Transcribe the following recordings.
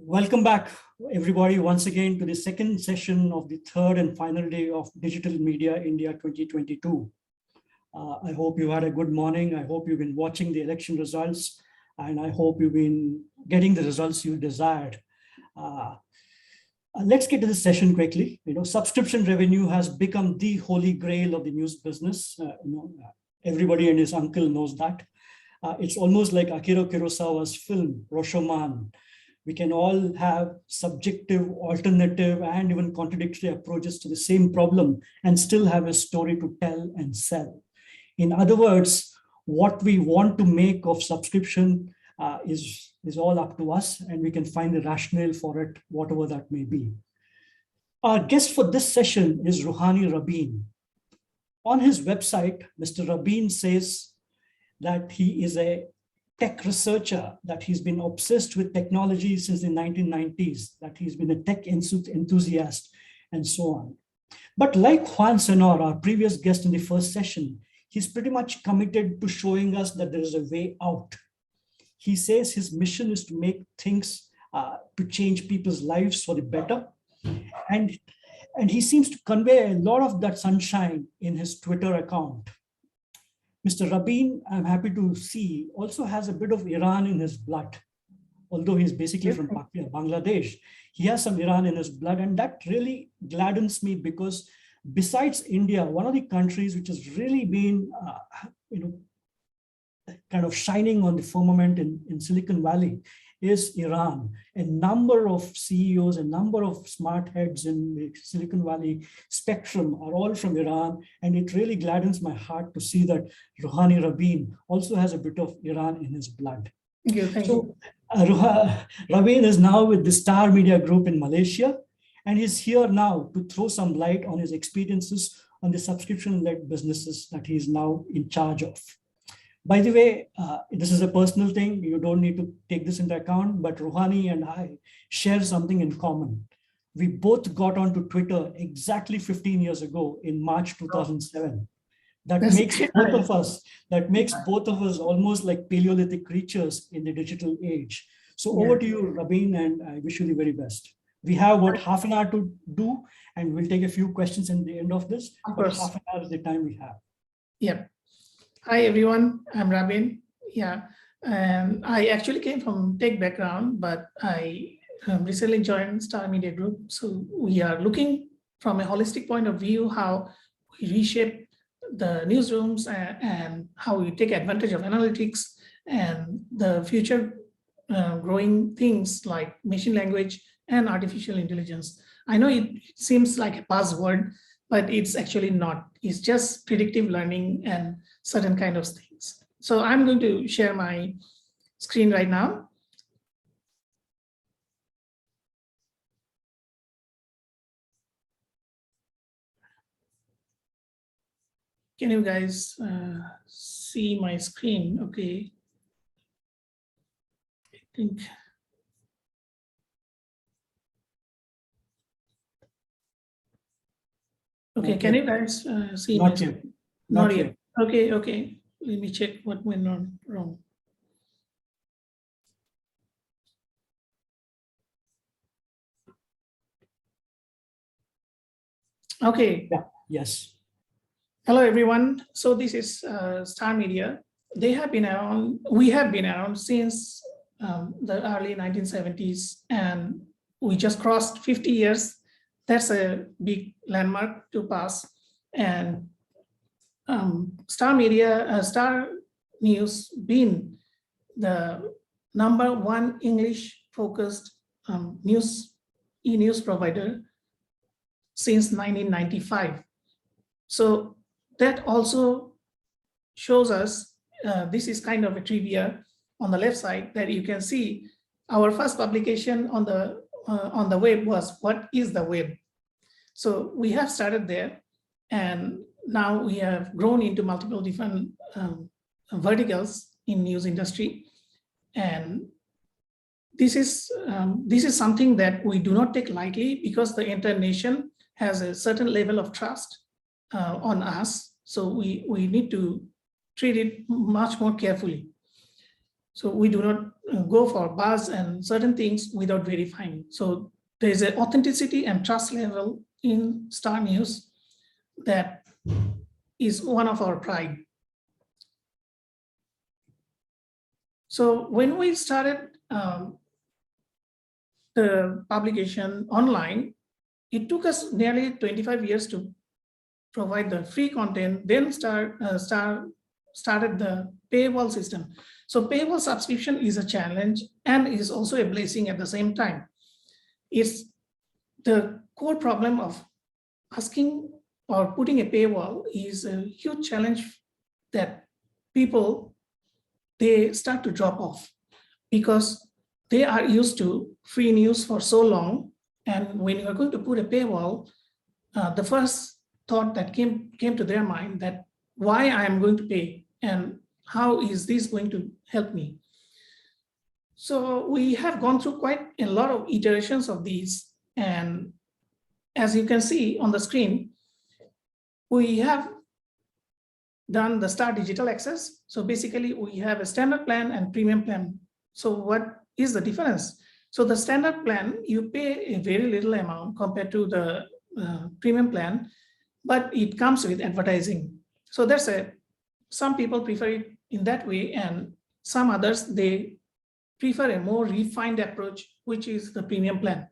Welcome back, everybody, once again to the second session of the third and final day of Digital Media India 2022. I hope you had a good morning. I hope you've been watching the election results, and I hope you've been getting the results you desired. Let's get to this session quickly. Subscription revenue has become the holy grail of the news business. Everybody and his uncle knows that. It's almost like Akira Kurosawa's film, Rashomon. We can all have subjective, alternative, and even contradictory approaches to the same problem and still have a story to tell and sell. In other words, what we want to make of subscription is all up to us, and we can find the rationale for it, whatever that may be. Our guest for this session is Ruhani Rabin. On his website, Mr. Rabin says that he is a tech researcher, that he's been obsessed with technology since the 1990s, that he's been a tech enthusiast, and so on. But like Juan Senor, our previous guest in the first session, he's pretty much committed to showing us that there is a way out. He says his mission is to make things, to change people's lives for the better. And he seems to convey a lot of that sunshine in his Twitter account. Mr. Rabin, I'm happy to see, also has a bit of Iran in his blood. Although he's basically from Bangladesh, he has some Iran in his blood, and that really gladdens me because besides India, one of the countries which has really been, kind of shining on the firmament in Silicon Valley is Iran. A number of CEOs, a number of smart heads in the Silicon Valley spectrum are all from Iran. And it really gladdens my heart to see that Ruhani Rabin also has a bit of Iran in his blood. Thank you. Rabin is now with the Star Media Group in Malaysia, and he's here now to throw some light on his experiences on the subscription-led businesses that he's now in charge of. By the way, this is a personal thing. You don't need to take this into account, but Ruhani and I share something in common. We both got onto Twitter exactly 15 years ago in March 2007. That makes both of us almost like Paleolithic creatures in the digital age. So over to you, Rabin, and I wish you the very best. We have half an hour to do, and we'll take a few questions in the end of this. Of course. Half an hour is the time we have. Yeah. Hi, everyone. I'm Rabin. And I actually came from tech background, but I recently joined Star Media Group. So we are looking from a holistic point of view how we reshape the newsrooms and how we take advantage of analytics and the future growing things like machine language and artificial intelligence. I know it seems like a buzzword, but it's actually not. It's just predictive learning and certain kind of things. So I'm going to share my screen right now. Can you guys see my screen? Okay. I think. Okay, can you guys see? Not yet. Not yet. Okay. Let me check what went on wrong. Okay. Yeah. Yes. Hello, everyone. So this is Star Media. They have been around. We have been around since the early 1970s, and we just crossed 50 years. That's a big landmark to pass. And Star News being the #1 English-focused e-news provider since 1995. So that also shows us, this is kind of a trivia on the left side, that you can see our first publication on the web was, what is the web? So we have started there, and now we have grown into multiple different verticals in news industry. And this is something that we do not take lightly, because the entire nation has a certain level of trust on us. So we need to treat it much more carefully. So we do not go for buzz and certain things without verifying. So there is an authenticity and trust level in Star News that is one of our pride. So when we started the publication online, it took us nearly 25 years to provide the free content, then started the paywall system. So paywall subscription is a challenge and is also a blessing at the same time. It's the core problem of asking or putting a paywall is a huge challenge that people, they start to drop off because they are used to free news for so long. And when you are going to put a paywall, the first thought that came to their mind that why I am going to pay and how is this going to help me? So we have gone through quite a lot of iterations of these. And as you can see on the screen, we have done the Star Digital Access. So basically we have a standard plan and premium plan. So what is the difference? So the standard plan, you pay a very little amount compared to the premium plan, but it comes with advertising. So that's some people prefer it in that way, and some others, they prefer a more refined approach, which is the premium plan.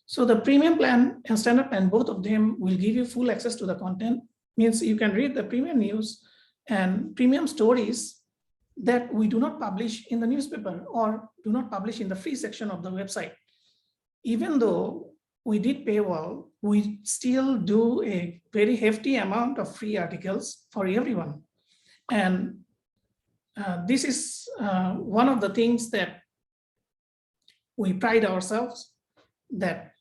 So the premium plan and standard plan, both of them will give you full access to the content, means you can read the premium news and premium stories that we do not publish in the newspaper or do not publish in the free section of the website. Even though we did paywall, we still do a very hefty amount of free articles for everyone. And this is one of the things that we pride ourselves, that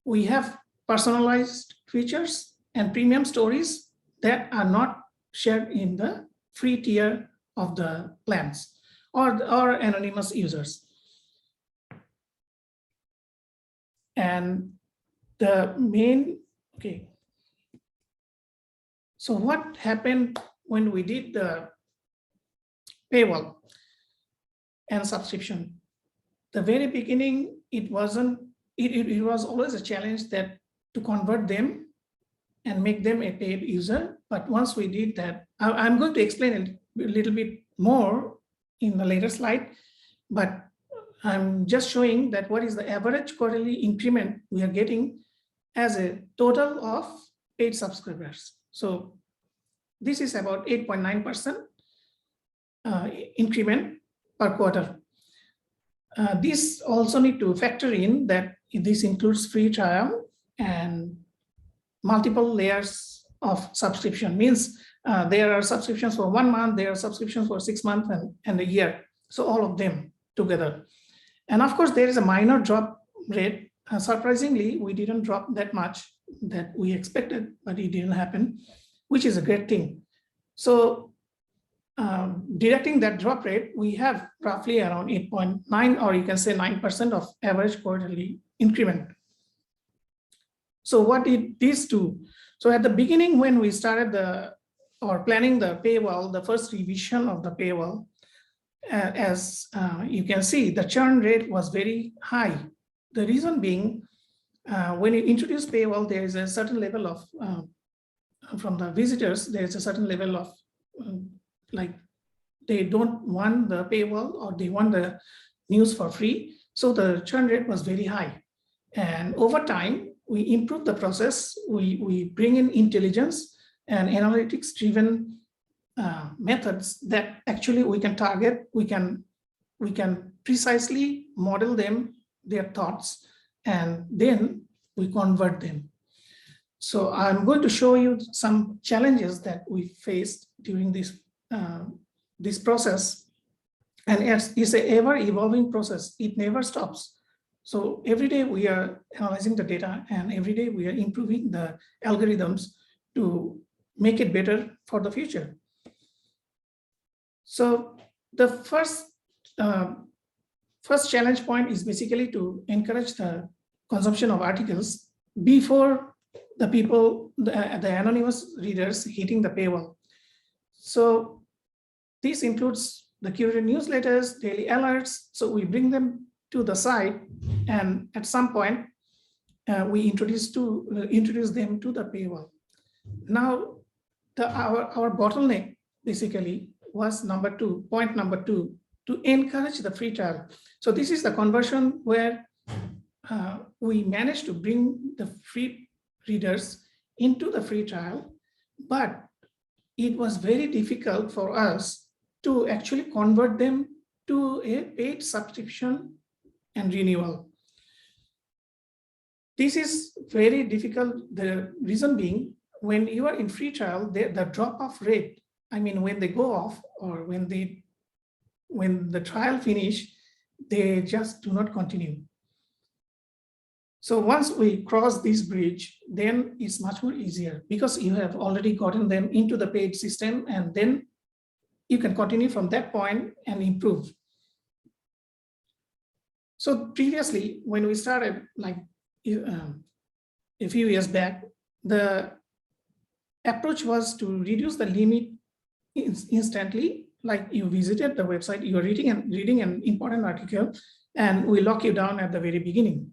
we have personalized features and premium stories that are not shared in the free tier of the plans or anonymous users. And the main, okay. So what happened when we did the paywall and subscription? The very beginning, it was always a challenge that to convert them and make them a paid user. But once we did that, I'm going to explain a little bit more in the later slide, but I'm just showing that what is the average quarterly increment we are getting as a total of paid subscribers. So this is about 8.9% increment per quarter. This also need to factor in that this includes free trial and multiple layers of subscription, means there are subscriptions for 1 month, there are subscriptions for 6 months and a year. So all of them together. And of course, there is a minor drop rate. Surprisingly, we didn't drop that much that we expected, but it didn't happen, which is a great thing. So deducting that drop rate, we have roughly around 8.9, or you can say 9% of average quarterly increment. So what did this do? So at the beginning, when we started planning the paywall, the first revision of the paywall, as you can see, the churn rate was very high. The reason being, when you introduce paywall, there is a certain level of, from the visitors, there is a certain level of, like, they don't want the paywall or they want the news for free. So the churn rate was very high. And over time, we improve the process. We bring in intelligence and analytics-driven methods that actually we can target. We can precisely model them, their thoughts, and then we convert them. So I'm going to show you some challenges that we faced during this this process. And it's an ever-evolving process. It never stops. So every day we are analyzing the data, and every day we are improving the algorithms to make it better for the future. So the first challenge point is basically to encourage the consumption of articles before the people, the anonymous readers hitting the paywall. So this includes the curated newsletters, daily alerts. So we bring them to the site, and at some point, we introduce them to the paywall. Now, our bottleneck basically was point number two, to encourage the free trial. So this is the conversion where we managed to bring the free readers into the free trial, but it was very difficult for us to actually convert them to a paid subscription and renewal. This is very difficult. The reason being, when you are in free trial, the drop-off rate, I mean, when they go off or when the trial finish, they just do not continue. So once we cross this bridge, then it's much more easier because you have already gotten them into the paid system, and then you can continue from that point and improve. So previously, when we started, like a few years back, the approach was to reduce the limit instantly. Like you visited the website, you are reading an important article, and we lock you down at the very beginning.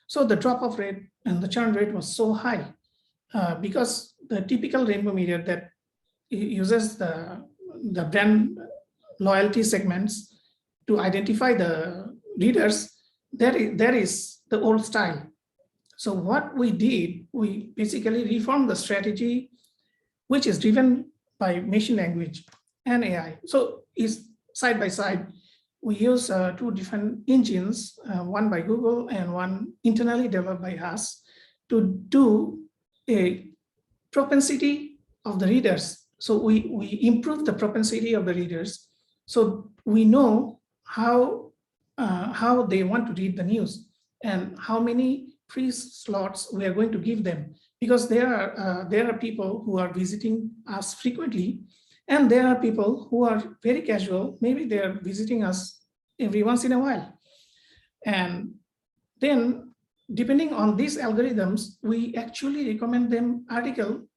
So the drop-off rate and the churn rate was so high because the typical rainbow media that uses the brand loyalty segments to identify the readers, that is the old style. So what we did, we basically reformed the strategy, which is driven by machine language and AI. So it's side by side. We use two different engines, one by Google and one internally developed by us, to do a propensity of the readers. So we improve the propensity of the readers. So we know how they want to read the news and how many free slots we are going to give them. Because there are people who are visiting us frequently, and there are people who are very casual. Maybe they are visiting us every once in a while. And then, depending on these algorithms, we actually recommend them article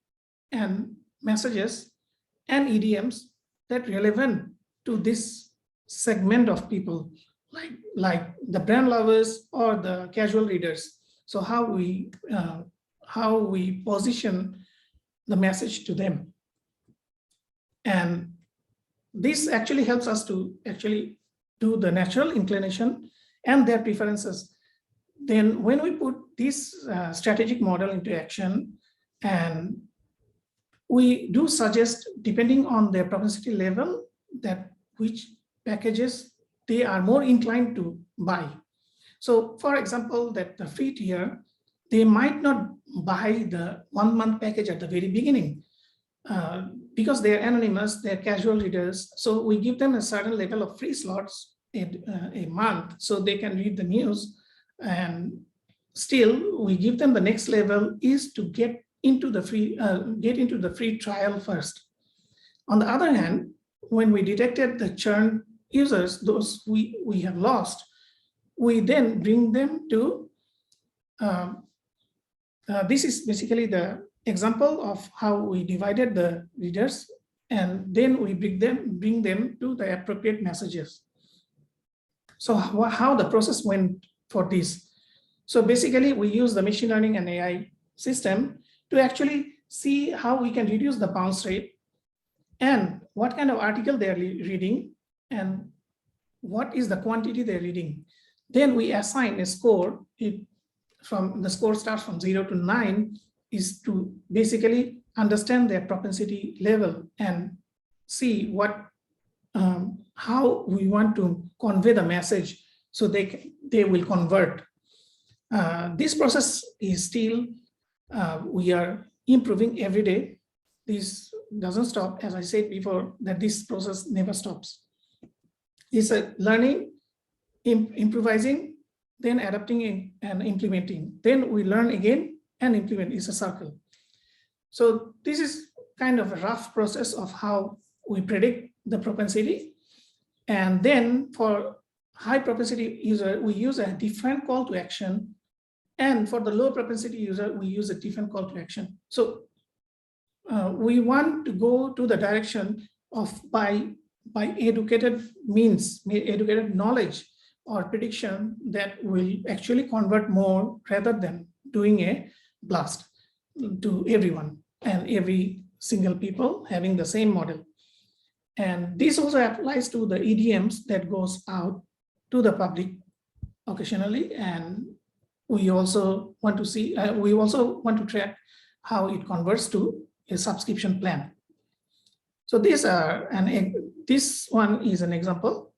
and messages and EDMs that are relevant to this segment of people, like the brand lovers or the casual readers. So how we position the message to them. And this actually helps us to actually do the natural inclination and their preferences. Then when we put this strategic model into action, and we do suggest, depending on their propensity level, that which packages they are more inclined to buy. So for example, that the free tier, they might not buy the 1 month package at the very beginning because they're anonymous, they're casual readers. So we give them a certain level of free slots a month so they can read the news. And still we give them the next level is to get into the free trial first. On the other hand, when we detected the churn users, those we have lost, we then bring them to this is basically the example of how we divided the readers, and then we bring them to the appropriate messages. So how the process went for this? So basically, we use the machine learning and AI system to actually see how we can reduce the bounce rate and what kind of article they're reading and what is the quantity they're reading. Then we assign a score. From the score starts from 0 to 9 is to basically understand their propensity level and see how we want to convey the message so they will convert. This process is still, we are improving every day. This doesn't stop. As I said before, that this process never stops. It's a learning, improvising, then adapting and implementing. Then we learn again and implement. It's a circle. So this is kind of a rough process of how we predict the propensity. And then for high propensity user, we use a different call to action. And for the low propensity user, we use a different call to action. So we want to go to the direction of by by educated means, educated knowledge or prediction that will actually convert more rather than doing a blast to everyone and every single people having the same model. And this also applies to the EDMs that goes out to the public occasionally. And we also want to see, we also want to track how it converts to a subscription plan. So these are, this one is an example.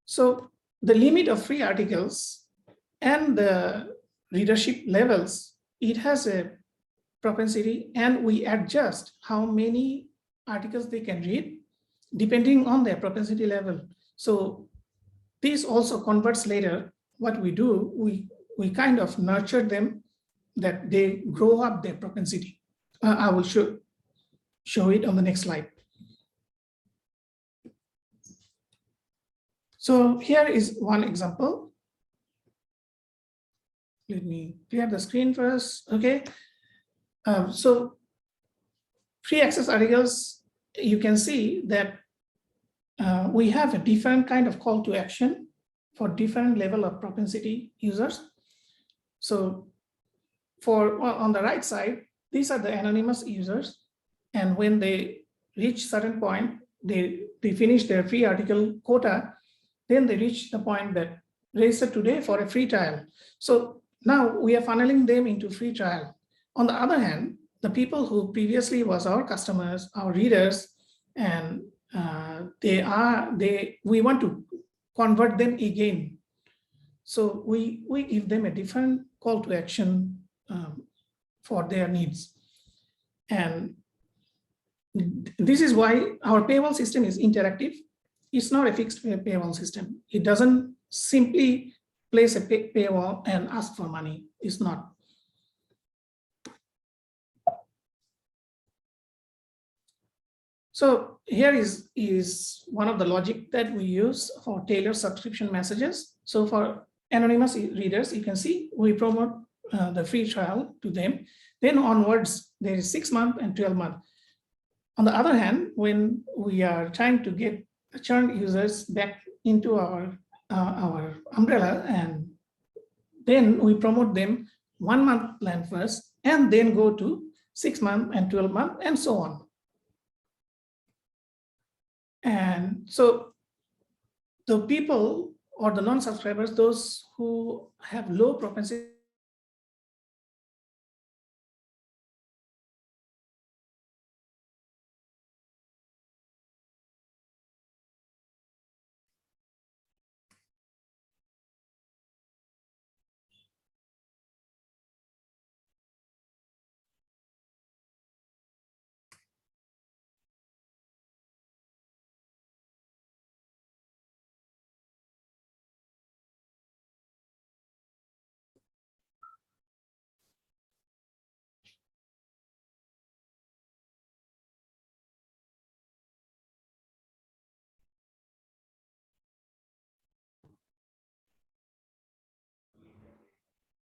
So the limit of free articles and the readership levels, it has a propensity, and we adjust how many articles they can read depending on their propensity level. So this also converts later. What we do, we kind of nurture them that they grow up their propensity. I will show it on the next slide. So here is one example. Let me clear the screen first. Okay. So free access articles, you can see that we have a different kind of call to action for different level of propensity users. So for on the right side, these are the anonymous users. And when they reach certain point, they finish their free article quota, then they reach the point that register today for a free trial. So now we are funneling them into free trial. On the other hand, the people who previously was our customers, our readers, and we want to convert them again. So we give them a different call to action for their needs. And this is why our paywall system is interactive. It's not a fixed paywall system. It doesn't simply place a paywall and ask for money. It's not. So here is one of the logic that we use for tailored subscription messages. So for anonymous readers, you can see we promote the free trial to them. Then onwards, there is 6 months and 12 months. On the other hand, when we are trying to get churned users back into our umbrella, and then we promote them 1 month plan first, and then go to 6 months and 12 months, and so on. And so the people or the non-subscribers, those who have low propensity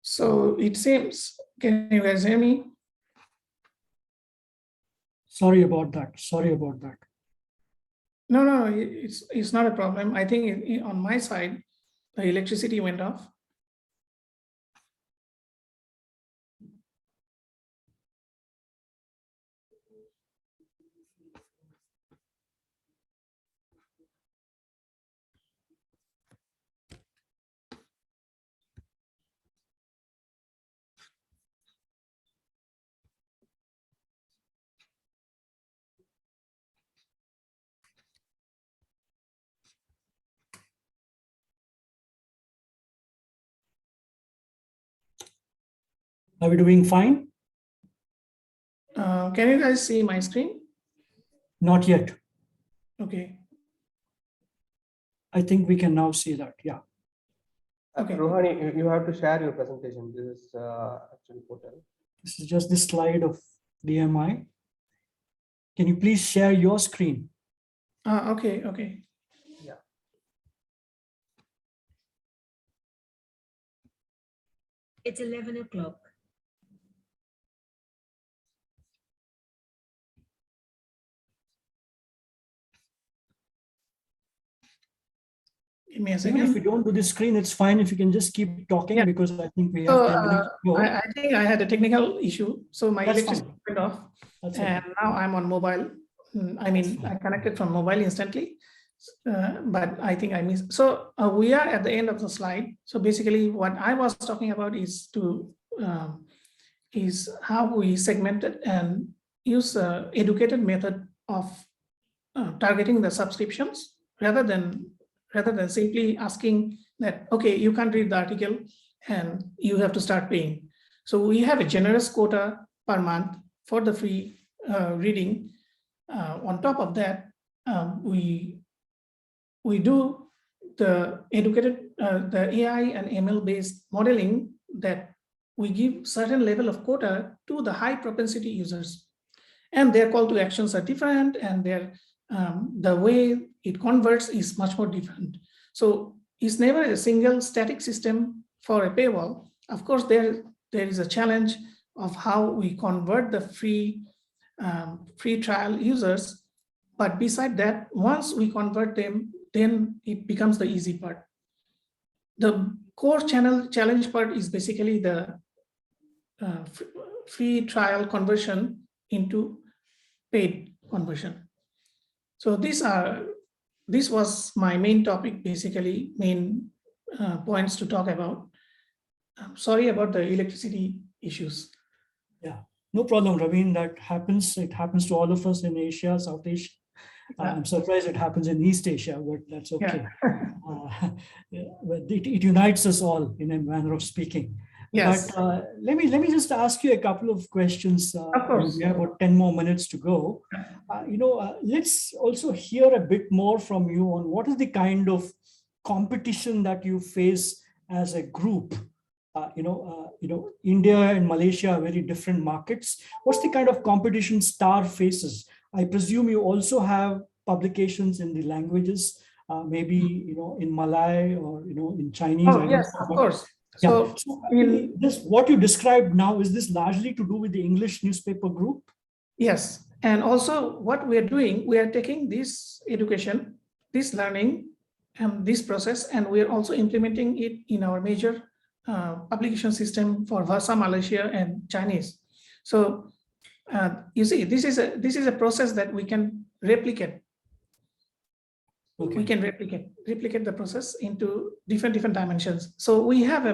So it seems, can you guys hear me? Sorry about that. Sorry about that. No, it's not a problem. I think on my side, the electricity went off. Are we doing fine? Can you guys see my screen? Not yet. Okay. I think we can now see that. Yeah. Okay. Ruhani, you have to share your presentation. This is actually portal. This is just this slide of DMI. Can you please share your screen? Okay. Yeah. It's 11 o'clock. Give me a Even if second. you don't do the screen, it's fine if you can just keep talking, Yeah. because I think we So have 10 minutes to go. I think I had a technical issue. So my That's electricity fine. went off, That's and okay. now I'm on mobile. I mean, I connected from mobile instantly, but I think I missed. So we are at the end of the slide. So basically, what I was talking about is is how we segmented and use an educated method of targeting the subscriptions rather than simply asking that, okay, you can't read the article and you have to start paying. So we have a generous quota per month for the free reading. On top of that, we do the educated, the AI and ML based modeling, that we give certain level of quota to the high propensity users, and their call to actions are different, and their the way it converts is much more different. So it's never a single static system for a paywall. Of course, there is a challenge of how we convert the free trial users. But beside that, once we convert them, then it becomes the easy part. The core challenge part is basically the free trial conversion into paid conversion. So this was my main topic, basically main points to talk about. I'm sorry about the electricity issues. Yeah, no problem, Rabin. That happens. It happens to all of us in Asia, South Asia. I'm surprised it happens in East Asia, but that's okay. But it unites us all in a manner of speaking. Yes. But let me just ask you a couple of questions. Of course. We have about 10 more minutes to go. Let's also hear a bit more from you on what is the kind of competition that you face as a group. India and Malaysia are very different markets. What's the kind of competition Star faces? I presume you also have publications in the languages, maybe in Malay or in Chinese. Oh, yes, of course. Yeah. So this, what you described now, is this largely to do with the English newspaper group? Yes, and also what we are doing, we are taking this education, this learning, and this process, and we are also implementing it in our major publication system for Bahasa Malaysia and Chinese. So you see, this is a process that we can replicate. Okay. We can replicate the process into different dimensions. So we have a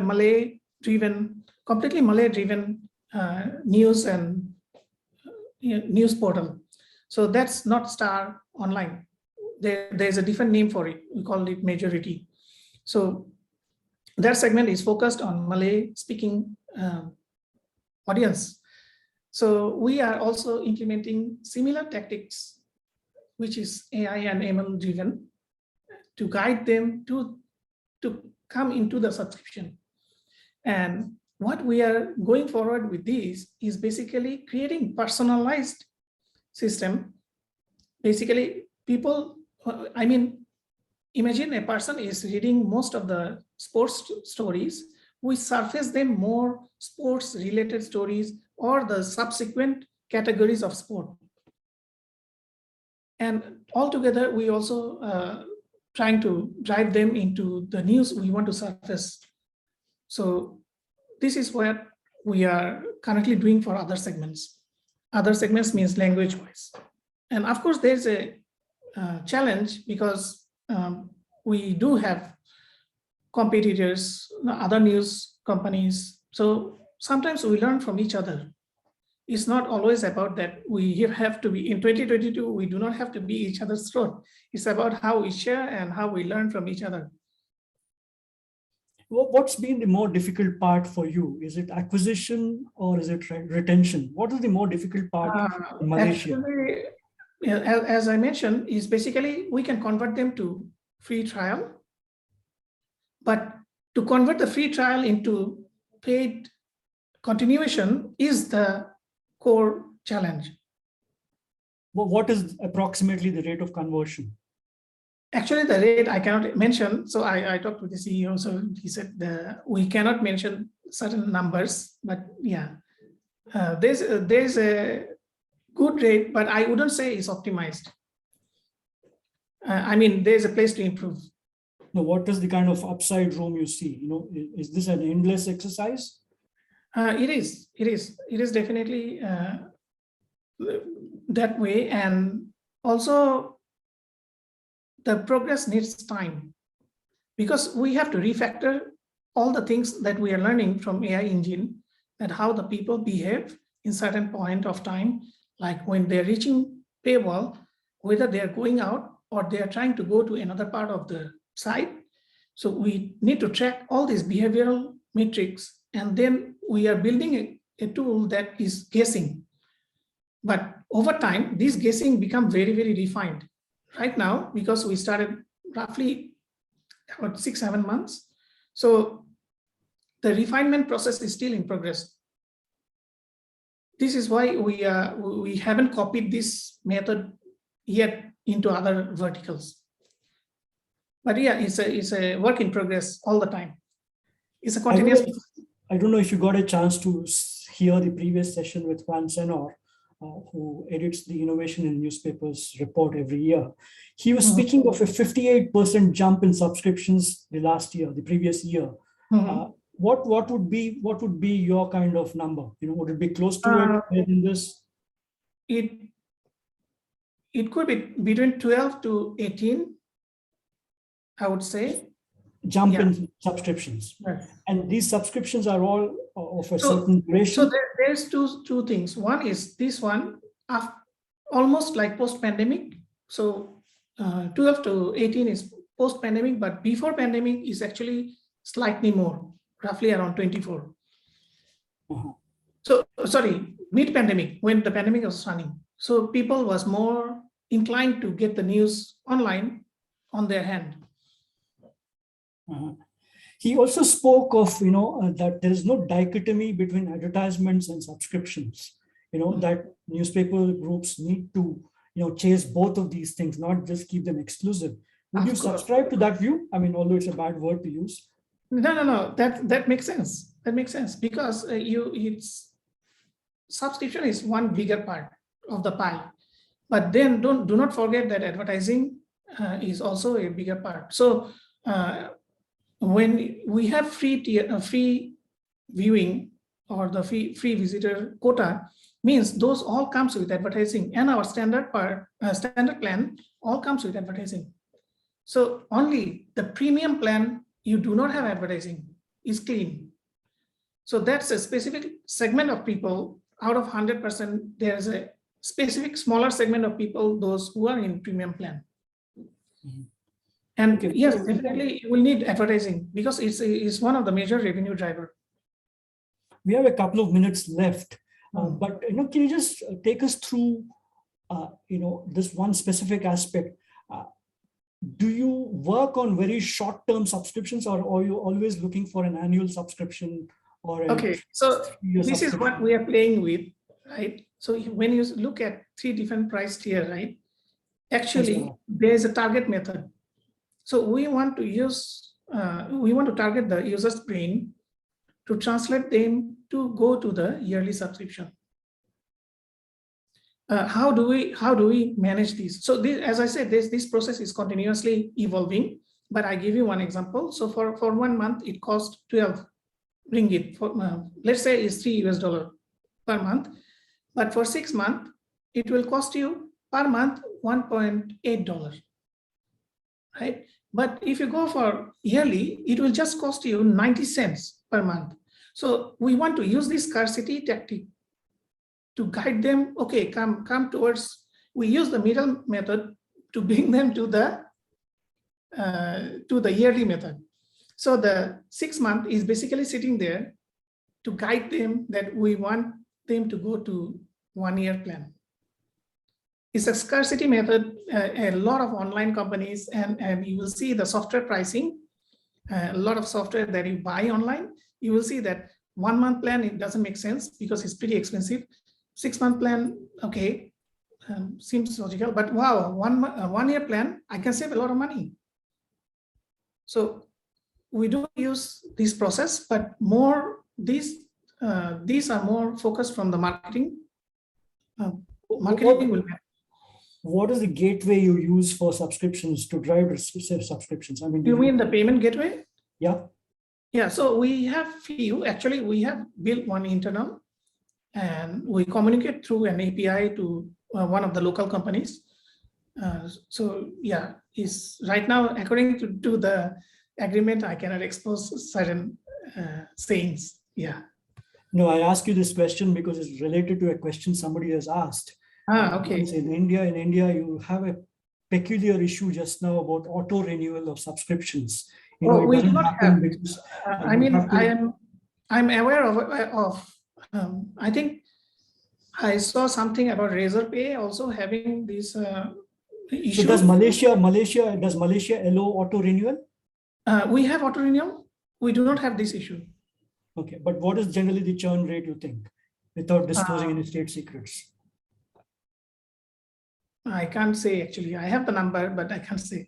completely Malay-driven news and news portal. So that's not Star Online. There's a different name for it. We call it Majority. So that segment is focused on Malay-speaking audience. So we are also implementing similar tactics, which is AI and ML driven, to guide them to come into the subscription. And what we are going forward with this is basically creating personalized system. Basically, people, imagine a person is reading most of the sports stories. We surface them more sports related stories or the subsequent categories of sport. And altogether, we also trying to drive them into the news we want to surface. So this is what we are currently doing for other segments. Other segments means language-wise. And of course, there's a challenge because we do have competitors, other news companies. So sometimes we learn from each other. It's not always about that we have to be, in 2022, we do not have to be each other's throat. It's about how we share and how we learn from each other. What's been the more difficult part for you? Is it acquisition or is it retention? What is the more difficult part in Malaysia? Actually, as I mentioned, is basically we can convert them to free trial. But to convert the free trial into paid continuation is the core challenge. Well, what is approximately the rate of conversion? Actually, the rate I cannot mention. So I talked with the CEO. So he said we cannot mention certain numbers. But yeah, there's a good rate, but I wouldn't say it's optimized. There's a place to improve. Now, what is the kind of upside room you see? Is this an endless exercise? It is definitely that way. And also the progress needs time, because we have to refactor all the things that we are learning from AI engine, and how the people behave in certain point of time, like when they're reaching paywall, whether they're going out or they're trying to go to another part of the site. So we need to track all these behavioral metrics, and then we are building a tool that is guessing. But over time, these guessing become very, very refined. Right now, because we started roughly about 6-7 months, so the refinement process is still in progress. This is why we haven't copied this method yet into other verticals. But yeah, it's a work in progress all the time. It's a continuous. I don't know if you got a chance to hear the previous session with Juan Senor, who edits the Innovation in Newspapers report every year. He was speaking of a 58% jump in subscriptions the previous year. What would be your kind of number? Would it be close to it in this? It could be between 12 to 18, I would say. Jump in subscriptions. Right. And these subscriptions are all of a certain duration. So there's two things. One is this one, almost like post-pandemic. So 12 to 18 is post-pandemic, but before pandemic is actually slightly more, roughly around 24. So sorry, mid-pandemic, when the pandemic was running. So people was more inclined to get the news online on their hand. He also spoke of, that there is no dichotomy between advertisements and subscriptions, that newspaper groups need to, chase both of these things, not just keep them exclusive. Would you subscribe to that view? I mean, although it's a bad word to use. No. That makes sense. That makes sense, because subscription is one bigger part of the pie. But then do not forget that advertising is also a bigger part. So when we have free viewing or the free visitor quota, means those all comes with advertising, and our standard plan all comes with advertising. So only the premium plan, you do not have advertising, is clean. So that's a specific segment of people. Out of 100%, there's a specific smaller segment of people, those who are in premium plan. And yes, definitely you will need advertising, because it's one of the major revenue driver. We have a couple of minutes left, but can you just take us through this one specific aspect? Do you work on very short-term subscriptions, or are you always looking for an annual subscription? Okay, so this is what we are playing with, right? So when you look at 3 different price tier, right? Actually, there is a target method. So we want to target the user's brain to translate them to go to the yearly subscription. How do we manage this? So this, as I said, this process is continuously evolving. But I give you one example. So for 1 month, it costs 12 ringgit. Let's say it's $3 per month. But for 6 months, it will cost you per month $1.8. Right? But if you go for yearly, it will just cost you 90 cents per month. So we want to use this scarcity tactic to guide them. Okay, come towards. We use the middle method to bring them to the yearly method. So the 6 month is basically sitting there to guide them that we want them to go to 1 year plan. It's a scarcity method. A lot of online companies, and you will see the software pricing, a lot of software that you buy online, you will see that 1 month plan, it doesn't make sense because it's pretty expensive. 6 month plan, okay, seems logical, but wow, 1 year plan, I can save a lot of money. So we do use this process, but these are more focused from the marketing. Marketing will matter. what is the gateway you use for subscriptions to drive subscriptions? I mean, You mean the payment gateway? yeah. Yeah, so we have few, actually we have built one internal and we communicate through an API to one of the local companies. So yeah, is right now, according to the agreement, I cannot expose certain sayings. Yeah. No, I ask you this question because it's related to a question somebody has asked. Okay. In India, you have a peculiar issue just now about auto renewal of subscriptions. You know, we do not have. Because, I mean, I'm aware of I think I saw something about Razorpay also having this issue. So does Malaysia allow auto renewal? We have auto renewal. We do not have this issue. Okay, but what is generally the churn rate, you think, without disclosing any state secrets? I can't say actually. I have the number, but I can't say.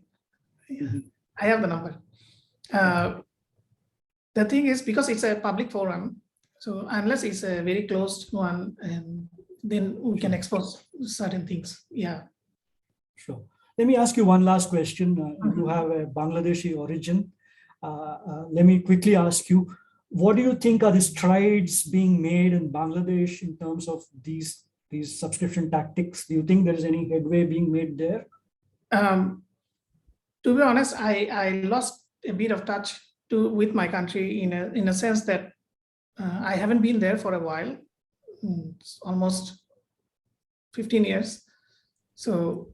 I have the number. The thing is, because it's a public forum, so unless it's a very closed one, and then we can expose certain things. Yeah. Sure. Let me ask you one last question. You have a Bangladeshi origin. Let me quickly ask you, what do you think are the strides being made in Bangladesh in terms of these subscription tactics? Do you think there is any headway being made there? To be honest, I lost a bit of touch with my country in a sense that I haven't been there for a while, almost 15 years. So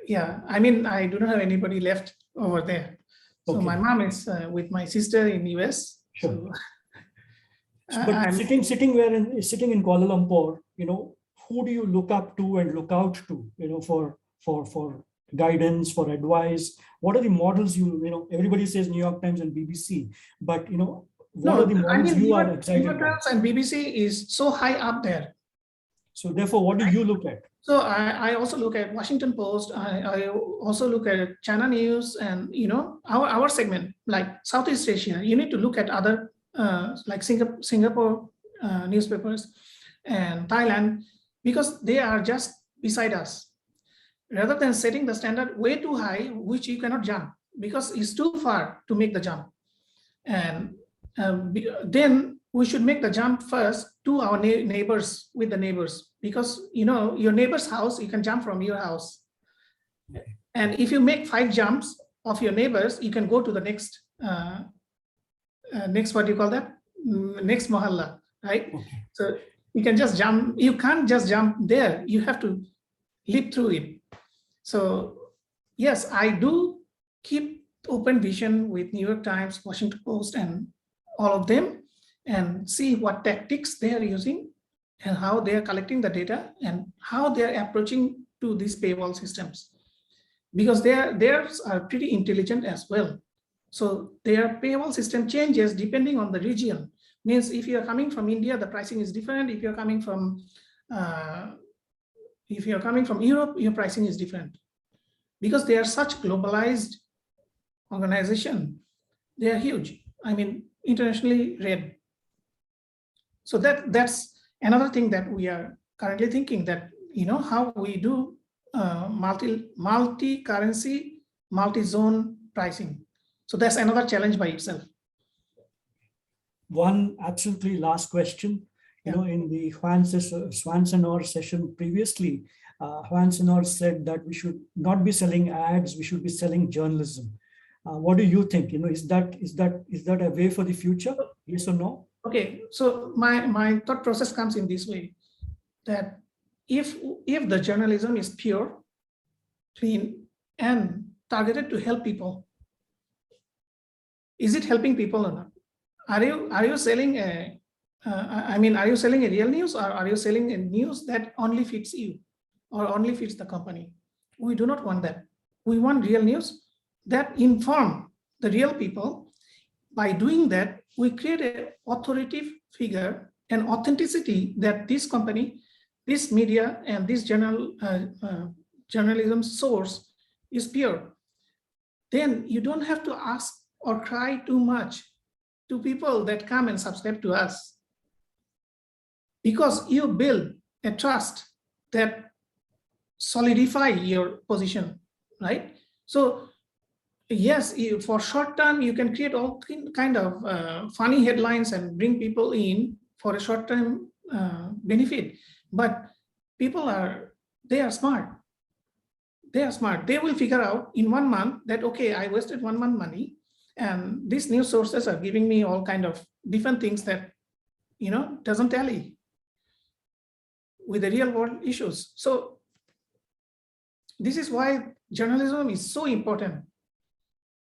yeah, I mean, I do not have anybody left over there. So my mom is with my sister in US. Sure. So, but sitting in Kuala Lumpur, you know, who do you look up to and look out to, you know, for guidance, for advice? What are the models you know, everybody says New York Times and BBC, but you know, what are the models you are excited New York Times and BBC is so high up there. So therefore, what do you look at? So I also look at Washington Post. I also look at China News, and you know, our segment, like Southeast Asia, you need to look at other like Singapore newspapers and Thailand, because they are just beside us. Rather than setting the standard way too high, which you cannot jump because it's too far to make the jump. And then we should make the jump first to our neighbors, with the neighbors, because you know, your neighbor's house, you can jump from your house. And if you make 5 jumps of your neighbors, you can go to the next, what do you call that? Next mohalla, right? Okay. So you can just jump, you can't just jump there, you have to leap through it. So yes, I do keep open vision with New York Times, Washington Post, and all of them, and see what tactics they are using and how they are collecting the data and how they are approaching to these paywall systems, because theirs are pretty intelligent as well. So their paywall system changes depending on the region. Means if you're coming from India, the pricing is different. If you're coming from Europe, your pricing is different, because they are such globalized organization. They are huge. I mean, internationally read. So that's another thing that we are currently thinking, that you know, how we do multi-currency, multi-zone pricing. So that's another challenge by itself. One absolutely last question. You know, in the Juan Senor session previously, Juan Senor said that we should not be selling ads, we should be selling journalism. What do you think? You know, is that a way for the future? Yes or no? Okay, so my thought process comes in this way, that if the journalism is pure, clean, and targeted to help people, is it helping people or not? Are you selling a are you selling a real news, or are you selling a news that only fits you or only fits the company? We do not want that. We want real news that inform the real people. By doing that, we create an authoritative figure and authenticity that this company, this media, and this journalism source is pure. Then you don't have to ask or cry too much to people that come and subscribe to us, because you build a trust that solidify your position, right? So yes, for short term, you can create all kind of funny headlines and bring people in for a short term benefit. But people they are smart. They are smart. They will figure out in 1 month that, okay, I wasted 1 month money, and these news sources are giving me all kind of different things that, doesn't tally with the real world issues. So this is why journalism is so important,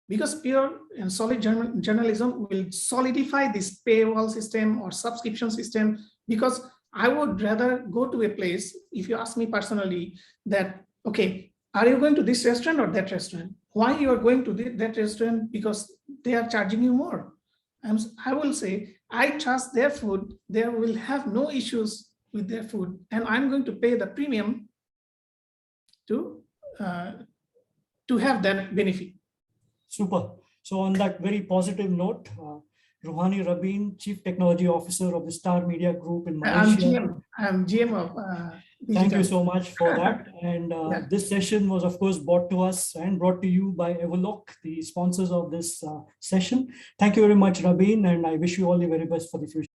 because pure and solid journalism will solidify this paywall system or subscription system. Because I would rather go to a place, if you ask me personally, that, okay, are you going to this restaurant or that restaurant? Why you are going to that restaurant? Because they are charging you more. I will say, I trust their food. They will have no issues with their food, and I'm going to pay the premium to have that benefit. Super. So on that very positive note, Ruhani Rabin, Chief Technology Officer of the Star Media Group in Malaysia. I'm GM of Thank digital. you so much for that. And Yeah. this session was, of course, brought to us and brought to you by Everlock, the sponsors of this session. Thank you very much, Rabin, and I wish you all the very best for the future.